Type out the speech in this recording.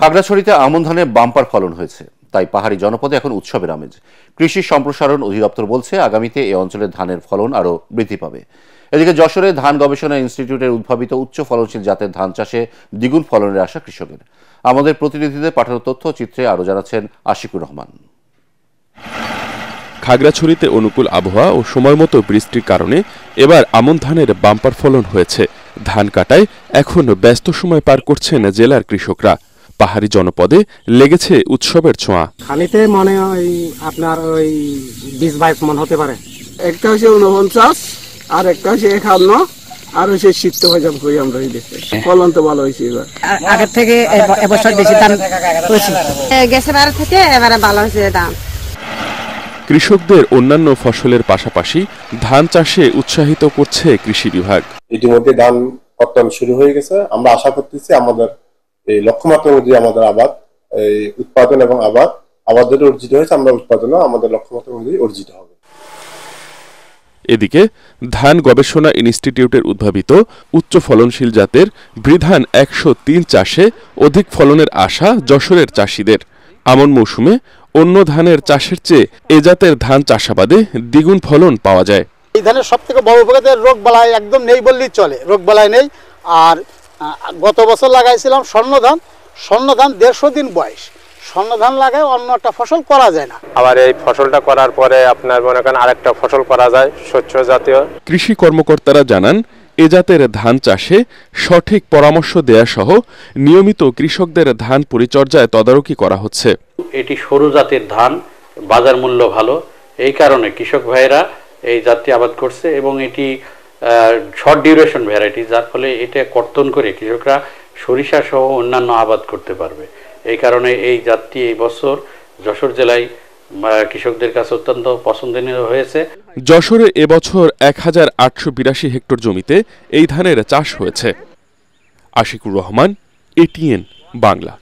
খাগড়াছড়িতে আমন ধানে বাম্পার ফলন হয়েছে, তাই পাহাড়ি জনপদে এখন উৎসবের আমেজ। কৃষি সম্প্রসারণ অধিদপ্তর বলছে আগামীতে এ অঞ্চলের ধানের ফলন আরও বৃদ্ধি পাবে। এদিকে যশোরে ধান গবেষণা ইনস্টিটিউটের উদ্ভাবিত উচ্চ ফলনশীল জাতের ধান চাষে দ্বিগুণ ফলনের আশা কৃষকের। আমাদের প্রতিনিধিদের পাঠানো তথ্য চিত্রে আরও জানাচ্ছেন আশিকুর রহমান। খাগড়াছড়িতে অনুকূল আবহাওয়া ও সময়মতো বৃষ্টির কারণে এবার আমন ধানের বাম্পার ফলন হয়েছে। ধান কাটায় এখন ব্যস্ত সময় পার করছেন জেলার কৃষকরা। পাহাড়ি জনপদে লেগেছে উৎসবের ছোঁয়া। খালিতে মনে হয় আপনার ওই 20-22 মন হতে পারে। একটা হচ্ছে 49 আর একটা হচ্ছে 51 আর হচ্ছে 70 হয়ে যাবে আমরা এই দেশে। ফলন তো ভালো হয়েছে এবার, আগের থেকে এবছর বেশি দাম হয়েছে। গেছে বার থেকে এবারে ভালো হয়েছে দাম। কৃষকদের অন্যান্য ফসলের পাশাপাশি ধান চাষে উৎসাহিত করছে কৃষি বিভাগ। ইতিমধ্যে ধান উৎপাদন শুরু হয়ে গেছে। আমরা আশা করতেছি আমাদের এই লক্ষ্যমাত্রা অনুযায়ী আমাদের আবাদ এই উৎপাদন এবং আবাদের অর্জিত হয়েছে, আমরা উৎপাদনও আমাদের লক্ষ্যমাত্রা অনুযায়ী অর্জিত হবে। এদিকে ধান গবেষণা ইনস্টিটিউটের উদ্ভাবিত উচ্চ ফলনশীল জাতের বৃধান 103 চাষে অধিক ফলনের আশা যশোরের চাষিদের। আমন মৌসুমে অন্য ধানের চাষের চেয়ে এ জাতের ধান চাষাবাদে দ্বিগুণ ফলন পাওয়া যায়। এই ধানের সব থেকে বড় উপকার রোগ বালাই একদম নেই বললেই চলে, রোগ বালাই নেই। আর গত বছর লাগাইছিলাম স্বর্ণ ধান 150 দিন বয়স। স্বর্ণ ধান লাগায় অন্য একটা ফসল করা যায় না। আবার এই ফসলটা করার পরে আপনার মনে করেন আরেকটা ফসল করা যায় শস্য জাতীয়। কৃষি কর্মকর্তারা জানান এ জাতের ধান চাষে সঠিক পরামর্শ দেয়া সহ নিয়মিত কৃষকদের ধান পরিচর্যায় তদারকি করা হচ্ছে। এটি সরু জাতের ধান, বাজার মূল্য ভালো, এই কারণে কৃষক ভাইরা এই জাতটি আবাদ করছে এবং এটি শর্ট ডিউরেশন ভ্যারাইটি, যার ফলে এটা কর্তন করে কৃষকরা সরিষা সহ অন্যান্য আবাদ করতে পারবে। এই কারণে এই জাতটি এই বছর যশোর জেলায় কৃষকদের কাছে অত্যন্ত পছন্দনীয় হয়েছে। যশোরে এবছর 1882 হেক্টর জমিতে এই ধানের চাষ হয়েছে। আশিকুর রহমান, এটিএন বাংলা।